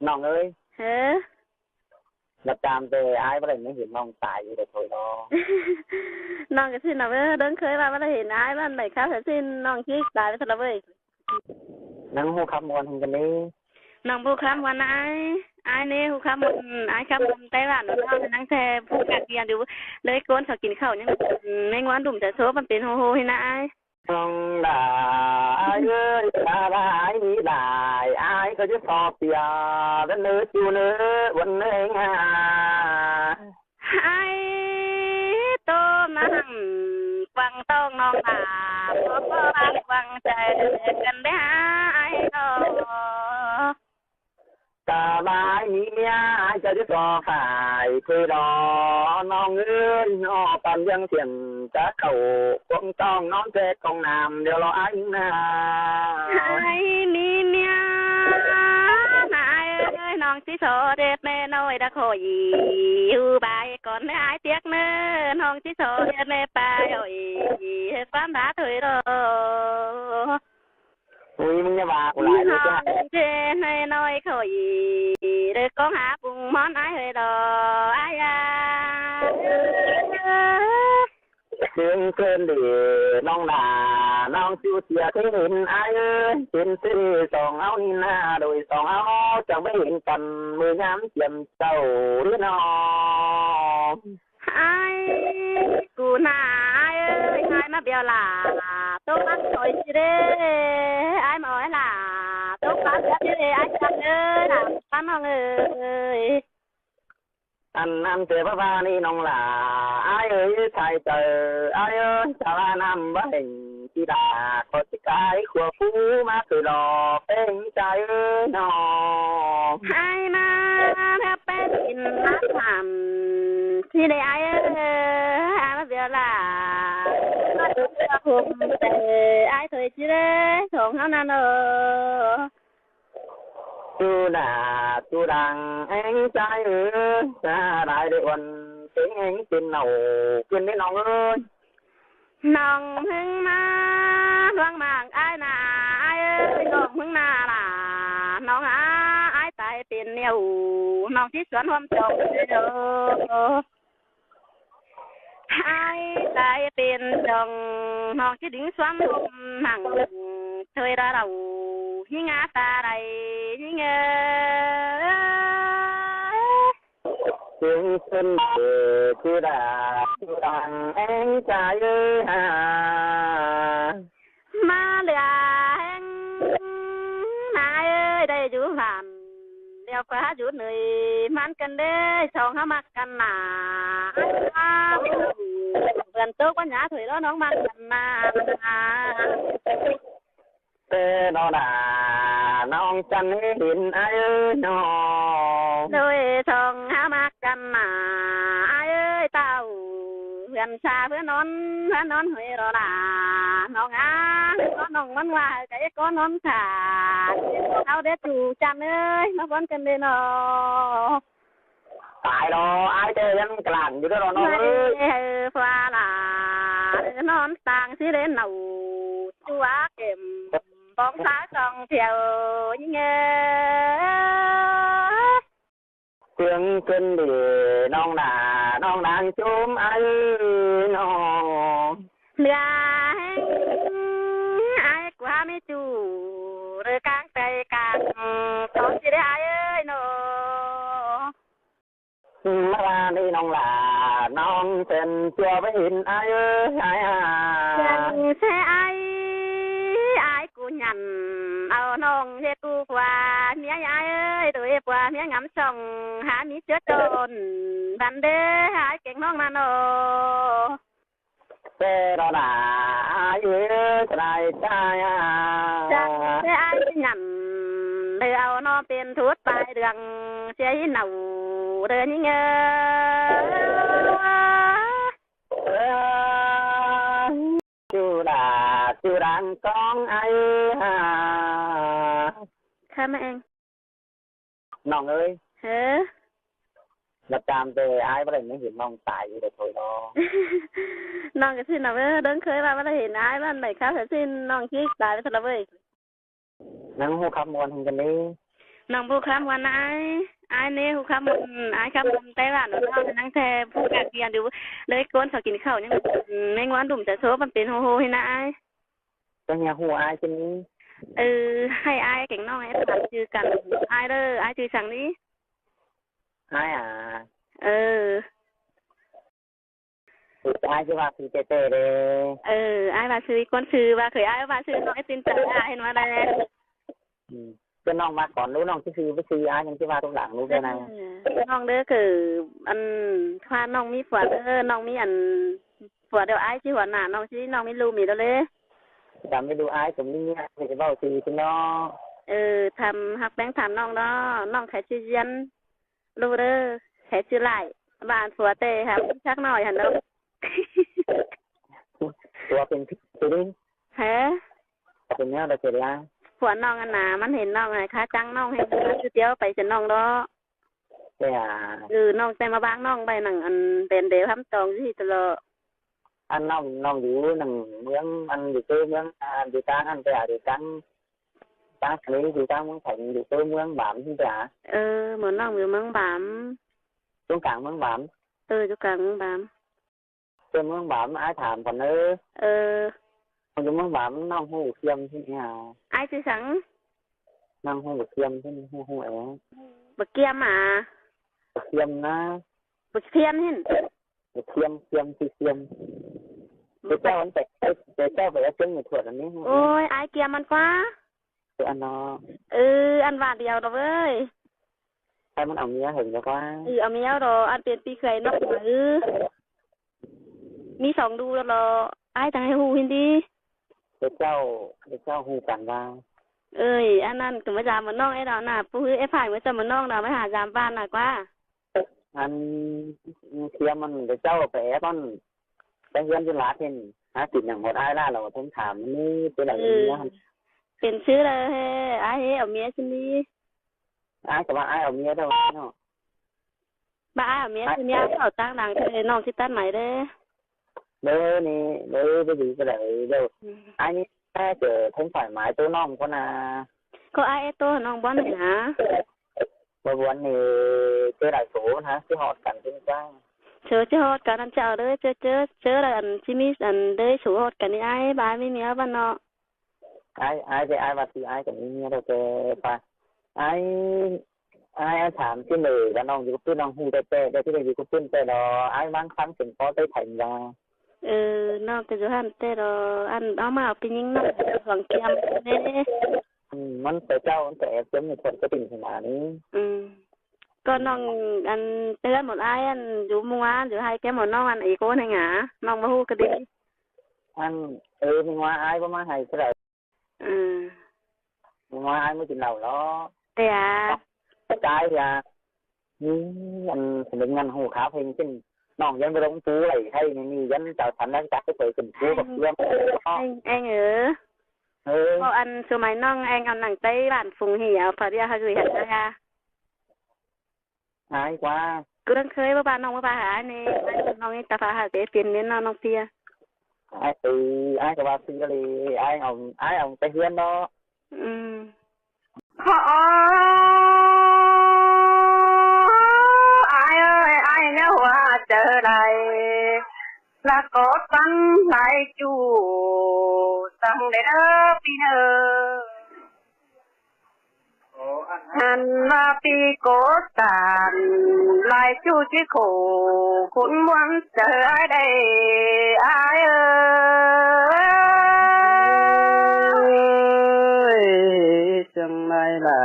น้องเอ้ยเฮ้อรับตามแต่อ้ายบ่ได้เห็นน้องตายอยู่แต่โถยน้อง น้องก็สิน่ะเว้อเดินเคยว่าบ่ได้เห็นอ้ายมันได้ครับแต่สิน้องคิดตายไปซะแล้วเว้ยนังฮู้คำมวนหั่นกันนี้น้องผู้คำวันอ้ายนี่ผู้คำอ้ายคำไต้หวันเนาะนังแท้ผู้กัดเกียนอยู่เลยโกนเขากินข้าวยังในงวนดุ่มจะโซมันเป็นโฮโฮให้นะอ้ายน้องดาอ้ายเอ้ยตาลายนี่หลายอ้ายก็จะสอบเสียเป็นเนื้อจูเนื้อวันเองอ้ายโตมาฟังต้องน้องหาเพราะว่าฟังใจกันได้อ้ายเนาะตาลายนี่เมียอ้ายจะสอบขายคือรอน้องเอ้ยน้อปันยังเสียนจะเข้าคงต้องน้องแจกของน้ำเดี๋ยวรออ้ายนะอ้ายมีเมียอ้ายเอ้ยน้องสิโสเด็ดแม่น้อยดะโคอีอยู่บายก่อนอ้ายเตียกเน้อน้องสิโสเด็ดแม่ปายโอ้ยความรักเถยรออุ้ยมึงอย่าว่ากูหลายเลยจ้ะเจให้น้อยเขาอีเด้อก็หาปุงมอนอ้ายเฮ้ยดออ้ายอ่ะเกินดิน้องด่าน้องสิวเสียเคยเห็นอ้ายเอ้ยเป็นสิสองเอานี่นาโดยสองเอาจังบ่เห็นกันมื้อยามเจียมเจ้าหรือน้องอ้ายกูน่าอ้ายเอ้ยอ้ายมาเบียวล่ะตกปักถอยสิเด้อ้ายมาอ้อยล่ะตกปักสิเด้อ้ายจังเอ้ยล่ะปันน้องเอ้ยอันนั้นเสพว่านี่น้องหล่าอ้ายเอ้ยชายเจออ้ายเอ้ยชาวน้ำบ่เห็นที่ดาขอสิกายขัวฟูมาคือรอเป็นใจน้องอ้ายมาแทบเป็นกินน้ำทำที่ได้อ้ายเอ้ยอ้ายมาเบียวล่ะมาดูเสื้อผมแต่อ้ายถอยสิเด้สองเฮานั่นจูด่าจูดังเอ็งใจจะได้ได้วันเอ็งเอ็งกินเหนากินได้น้องเอ้ยน้องพึ่งมาดวงมากอ้ายน่ะอ้ายเอ้ยน้องพึ่งมาล่ะน้องอ้ายตายเป็นแนวน้องที่สวนหอมจงเด้ออ้ายตายเป็นจงน้องที่ดิ่งสวนหอมหั่งเธอระเราหิงาตาใดหิงจึงขึ้นคือด่าคือดังเอ็งใจมาเหลือแห่งนายเอ้ยได้อยู่ผ่านเดี๋ยวฟ้าหยุดเหนื่อยมันกันเด้สองเฮามักกันหนาเพื่อนโตกว่าหยาถอยแล้วน้องมักกันนาแต่น้องด่าน้องจันเห็นอ้ายเอ้ยน้องโดยสองเฮามักกันหนาอ้ายเอ้ยเต้าเพื่อนชาเพื่อนนอนหอยรอล่ะน้องน้องมันว่าใจก็นอนขาเอาเด้จูจันเอ้ยมาบ่นกันเด้อน้อตายรออ้ายเจอยังกลางอยู่เด้อน้องเอ้ยฟ้าล่ะนอนต่างสิเด้นเอาจัวเก็มบ้องฟ้าส่องเที่ยวยิงเสียงขึ้นดิน้องด่าน้องนางจุ้มอ้ายน้องเหลือแห่งอ้ายกว่าไม่จูหรือกลางใจกลางต้องสิได้อ้ายเอ้ยน้อมาลานี่น้องหล่าน้องเป็นจัวไปเห็นอ้ายเอ้ยอ้ายยังแซ่อ้ายกูหยันเอาน้องเฮ็ดกูกว่าเมียยายเอ้ยตัวกว่าเมียงำส่องหามีเชื้อโดนบันเด้หายเก่งน้องมาโนเด้อด่าอ้ายเอ้ยสลายใจจังแซ่อ้ายหยันเด้อเอาน้องเป็นทูตปลายเดืองเสียหินเอาเด้อนี่เงจูด่าจูดังกองอ้ายข้ามาเองน้องเอ้ยเฮ้อรับตามแต่อ้ายบ่ได้เห็นน้องตายอยู่แต่โถยน้องน้องก็สิน่ะเว้อเดินเคยว่าบ่ได้เห็นอ้ายมันได้ครับแต่สิน้องคิดตายไปซะแล้วเว้ยนังฮู้คำมวนหั่นกันนี้ น้องผู้ค้ำวันอายนี่ผู้ค้ำมันอายค้ำมันไต้หวันเนาะนั่งแท้ผู้กะเกียนอยู่เลยก้นเขากินข้าวยังในงวนดุ่มจะโซมันเป็นโฮๆให้นะอายจังเฮียฮู้อายจังนี้ให้อายเก่งน้องให้ถามชื่อกันอายเด้ออายชื่อจังนี้อายอายสิว่าสิเต้ๆเด้อายว่าชื่อคนชื่อว่าเคยอายว่าชื่อน้องไอ้ตินตาเห็นว่าได้ก็น้องมาก่อนรู้น้องชื่อไปชื่ออายยังสิว่าตรงหลังรู้ได้ไงน้องเด้อคืออันถ้าน้องมีผัวเด้อน้องมีอันผัวเดี๋ยวอายสิหัวหน้าน้องสิน้องมีลูกมีแล้วเลยจำไม่ดูอายสมนี้เนี่ยจะเว้าชื่อซิเนาะทำฮักแบงค์ถามน้องเนาะน้องใครชื่อเยียนรู้เด้อใครชื่อหลายบ้านผัวเต้ครับชักหน่อยหั่นเนาะตัวเป็นพี่ดิฮะเป็นแนวได้เสร็จแล้วผัวน้องอันน่ะมันเห็นน้องไงคะจังน้องให้ซื้อเตี๋ยวไปเสร็จน้องเนาะน้องแต่มาบ้างน้องไปนั่งอันเป็นเดวทำตองที่ตลอดอันน้องอยู่นั่งเมืองอันอยู่ตัวเมืองอยู่กลางอันไปอยู่กลางทะเลอยู่กลางเมืองไทยอยู่ตัวเมืองบามที่จ้ะเหมือนน้องอยู่เมืองบามตรงกลางเมืองบามอยู่กลางเมืองบามตัวเมืองบามอ้ายถามก่อนอยู่เมืองบามน้องฮู้เทียมที่นี่อ้ายสิสังน้องฮู้เทียมที่นี่ฮู้บักเกียมบักเทียมนะบักเทียมเห็นบักเทียมสิเทียมเจ้ามันแต่เจ้าไปเอาเส้นอยู่ถั่วอันนี้โอ้ยอ้ายเกียมมันฟ้าอันเนาะอันว่าเดียวดอกเว้ยให้มันเอาเมียเห็นแล้วว่าเอาเมียดอกอันเป็นปีเคยนอกมี2ดูแล้วอ้ายจังให้ฮู้เห็นดิเจ้าฮู้กันว่าอันนั้นก็มาจามน้องไอ้ดอกน่ะผู้ไอ้ฝ่ายมาจามน้องดอกมาหาจามบ้านน่ะกว่าอันเทียมมันเจ้าไปต้นไปเรียนอยู่ลาดเห็นหาติดหยังหมดอ้ายล่ะเราผมถามนี่เป็นอะไรเนี่ยเป็นชื่อเลยอ้ายเอาเมียซินี่อ้ายก็ว่าอ้ายเอาเมียเด้อเนาะบ้าเอาเมียซิเนี่ยเขาตั้งดังน้องสิตัดใหม่เด้นี่ไปดีก็ได้เด้ออ้ายนี่แค่เจอเพิ่นฝ่ายหมายตัวน้องคนน่ะก็อ้ายตัวน้องบ่นี่นะบ่วันนี้เจอหลายโสนะสิฮอดกันจริงจังเจอฮอดกันอันเจ้าเด้อเจอแล้วอันสิมีอันเด้สูฮอดกันนี่อ้ายบายมีเมียบ่เนาะอ้ายว่าสิอ้ายก็มีเมียแล้วแต่ป่ะอ้ายถามที่เลยว่าน้องอยู่กับเพิ่นน้องฮู้แต่ได้ที่อยู่กับเพิ่นแต่ดออ้ายบางครั้งถึงพอได้ไผว่าน้องก็อยู่หั่นแต่ดออันเอามาเอาไปยิงน้องหวังเกียมเด้มันแต่เจ้ามันแต่เพิ่นนี่คนก็ติ่งขนาดนี้ก็น้องอันเตือนหมดอ้ายอันอยู่มัวอยู่ให้แกหมดน้องอันอีกคนให้หงาน้องบ่ฮู้ก็ดีอันมีว่าอ้ายบ่มาให้เท่าไหร่มีว่าอ้ายบ่กินเหล้าหรอแต่ใจอ่ะอันสมงานฮู้ขาเพลงซึ่งน้องยังบ่ลงปูไอ้ให้นี่ยันเจ้าสันนั้นจักไปขึ้นปูกับเรื่องเองเพราะอันสมัยน้องเองเอาหนังไต้บ้านฟุงเหี่ยวพอเดียวเฮาอยู่เห็นนะคะหายกว่ากูต้องเคยบ่บ้านน้องบ่พาหานี่น้องนี่ตาพาหาเปลี่ยนเน้นน้องเปียอ้ายก็ว่าสิก็เลยอ้ายเอาไปเฮือนเนาะอ้ายเนี่ยว่าเจอได้ละก็ตั้งหลายจูตั้งได้เด้อพี่เด้ออันว่าปีโกตานลายจูจิโคคุณหวังเจอได้อ้ายจังได๋ล่ะ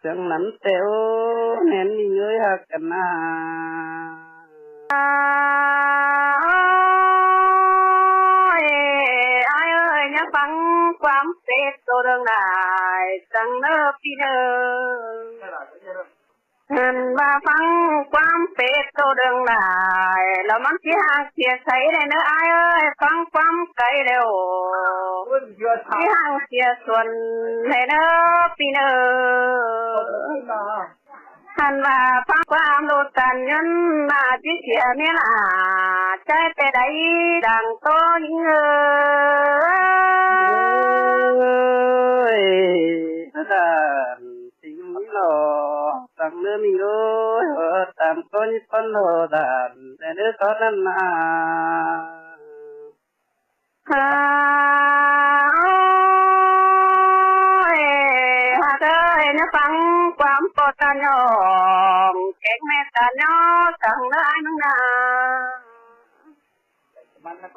จังนั้นเต้วแน่นนี่เอ้ยฮักกันนะอ้ายยังฟังความเสดโตเรื่องได้จังเด้อพี่เด้อเห็นว่าฟังความเป็ดโตเรื่องได้แล้วมันสิห่างเสียใสได้เด้ออ้ายเอ้ยฟังความไกลแล้วสิห่างเสียส่วนให้เด้อพี่เด้อหันว่าฟังความโลดกันยันมาสิเสียเมียล่ะใจแต่ใดดังโตยิงเอ้ยนั่นสิงหลอ เมื่อมีโอ้ยตามคนญี่ปุ่นโลดานแต่เนื้อตอนนั้นนาหาเด้อนะฟังความปตานยองเก่งแม่ตานยอสังได้นังนา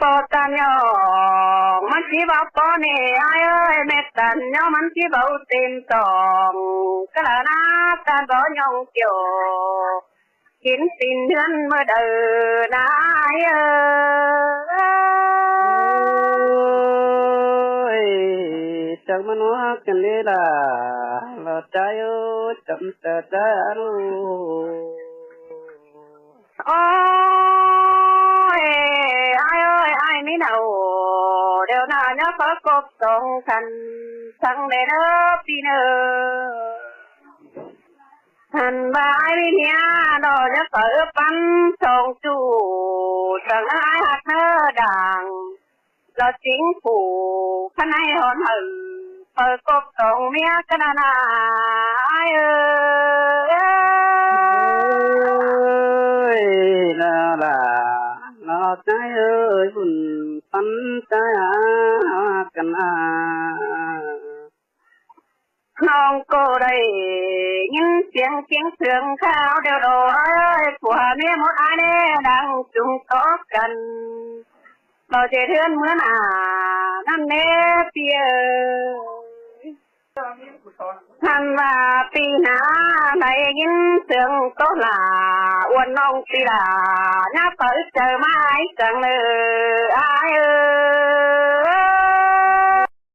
ปตานยองมันสิเว้าปอนี่อ้ายเอ้ยแม่ตานยอมันสิเว้าเต็มตองกะละนาตานบ่ยองเกี่ยวกินสินเดือนเมื่อเดินอ้ายเอ้ยจักมันว่ากันเลยล่ะเราใจจำแต่ใจรู้โอ้ยอ้ายเอ้ยอ้ายนี่เนาเดี๋ยวหน้าเนาะขอกบสองคันทั้งเด้อพี่เด้อหันบ่ายวิญญาดอกจะเปิดปันส่งจู่สังหายหักเธอดังเราจริงผู้ข้างในหอนหึงเปิดกบส่งเมียกันนาอ้ายเอ้ยน่าล่ะน่าใจเอ้ยบุญปันใจกันน้องก็ได้ยินเสียงเสืองข้าวเดี๋ยวโดยผัวเมียหมดอ้ายแน่ดังจุงตอกกันเราจะเทือนเหมือนนั่นเน่เปียท่านว่าปีหน้าได้ยินเสียงโตหลาอ้วนน้องปีหลาหน้าเปิดเจอไม้จังเลยอ้ายเอ้